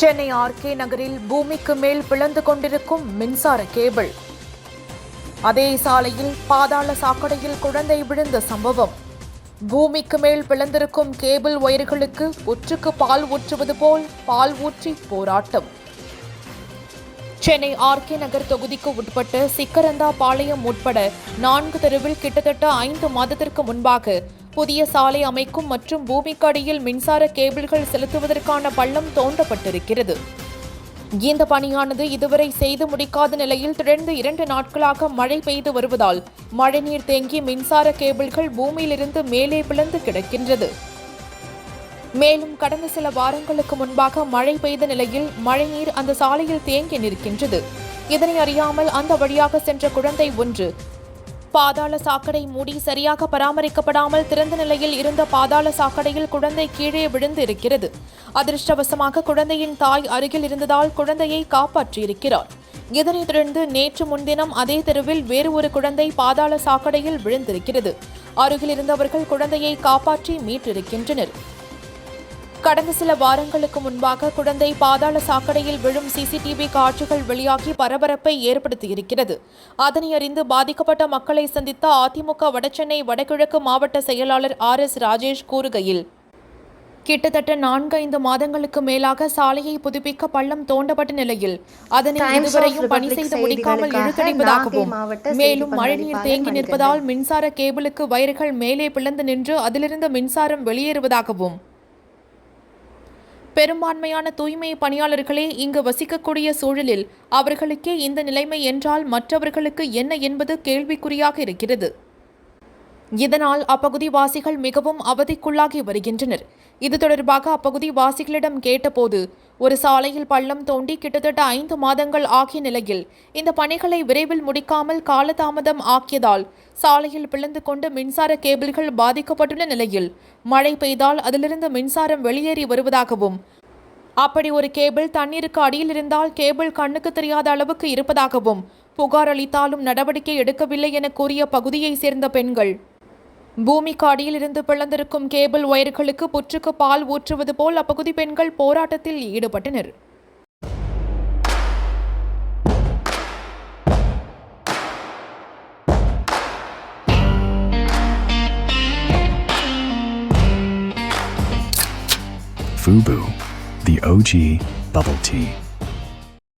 Chennai RK நகரில் பூமிக்கு மேல் பிளந்து கொண்டிருக்கும் மின்சார கேபிள். அதே சாலையில் பாதாள சாக்கடையில் குழந்தை விழுந்த சம்பவம். பூமிக்கு மேல் பிளந்திருக்கும் கேபிள் ஒயர்களுக்கு புற்றுக்கு பால் ஊற்றுவது போல் பால் ஊற்றி போராட்டம். சென்னை ஆர்கே நகர் தொகுதிக்கு உட்பட்ட சிக்கரந்தா பாளையம் உட்பட 4 தெருவில் கிட்டத்தட்ட 5 மாதத்திற்கு முன்பாக புதிய சாலை அமைக்கும் மற்றும் பூமிக்கு அடியில் மின்சார கேபிள்கள் செலுத்துவதற்கான பள்ளம் தோண்டப்பட்டிருக்கிறது. இந்த பணியானது இதுவரை செய்து முடிக்காத நிலையில் தொடர்ந்து 2 நாட்களாக மழை பெய்து வருவதால் மழைநீர் தேங்கி மின்சார கேபிள்கள் பூமியிலிருந்து மேலே பிளந்து கிடக்கின்றது. மேலும் கடந்த சில வாரங்களுக்கு முன்பாக மழை பெய்த நிலையில் மழைநீர் அந்த சாலையில் தேங்கி நிற்கின்றது. இதனை அறியாமல் அந்த வழியாக சென்ற குழந்தை ஒன்று பாதாள சாக்கடை மூடி சரியாக பராமரிக்கப்படாமல் திறந்த நிலையில் இருந்த பாதாள சாக்கடையில் குழந்தை கீழே விழுந்து இருக்கிறது. அதிர்ஷ்டவசமாக குழந்தையின் தாய் அருகில் இருந்ததால் குழந்தையை காப்பாற்றியிருக்கிறார். இதனைத் தொடர்ந்து நேற்று முன்தினம் அதே தெருவில் வேறு ஒரு குழந்தை பாதாள சாக்கடையில் விழுந்திருக்கிறது. அருகில் இருந்தவர்கள் குழந்தையை காப்பாற்றி மீட்டிருக்கின்றனர். கடந்த சில வாரங்களுக்கு முன்பாக குழந்தை பாதாள சாக்கடையில் விழும் சிசிடிவி காட்சிகள் வெளியாகி பரபரப்பை ஏற்படுத்தியிருக்கிறது. அதனை அறிந்து பாதிக்கப்பட்ட மக்களை சந்தித்த அதிமுக வடசென்னை வடகிழக்கு மாவட்ட செயலாளர் RS ராஜேஷ் கூறுகையில், கிட்டத்தட்ட 4-5 மாதங்களுக்கு மேலாக சாலையை புதுப்பிக்க பள்ளம் தோண்டப்பட்ட நிலையில் அதனை இதுவரையும் பணி செய்து முடிக்காமல் இழுத்தடிப்பதாகவும், மேலும் மழைநீர் தேங்கி நிற்பதால் மின்சார கேபிளுக்கு வயர்கள் மேலே பிளந்து நின்று அதிலிருந்து மின்சாரம் வெளியேறுவதாகவும், பெரும்பான்மையான தூய்மை பணியாளர்களே இங்கு வசிக்கக்கூடிய சூழலில் அவர்களுக்கே இந்த நிலைமை என்றால் மற்றவர்களுக்கு என்ன என்பது கேள்விக்குறியாக இருக்கிறது. இதனால் அப்பகுதி வாசிகள் மிகவும் அவதிக்குள்ளாகி வருகின்றனர். இது தொடர்பாக அப்பகுதி வாசிகளிடம் கேட்டபோது, ஒரு சாலையில் பள்ளம் தோண்டி கிட்டத்தட்ட 5 மாதங்கள் ஆகிய நிலையில் இந்த பணிகளை விரைவில் முடிக்காமல் காலதாமதம் ஆக்கியதால் சாலையில் பிளந்து கொண்டு மின்சார கேபிள்கள் பாதிக்கப்பட்டுள்ள நிலையில் மழை பெய்தால் அதிலிருந்து மின்சாரம் வெளியேறி வருவதாகவும், அப்படி ஒரு கேபிள் தண்ணீருக்கு அடியில் இருந்தால் கேபிள் கண்ணுக்கு தெரியாத அளவுக்கு இருப்பதாகவும் புகார் அளித்தாலும் நடவடிக்கை எடுக்கவில்லை என கூறிய பகுதியை சேர்ந்த பெண்கள், பூமிக்கு அடியில் இருந்து பிளந்திருக்கும் கேபிள் ஒயர்களுக்கு புற்றுக்கு பால் ஊற்றுவது போல் அப்பகுதி பெண்கள் போராட்டத்தில் ஈடுபட்டனர். Fubu, the OG bubble tea.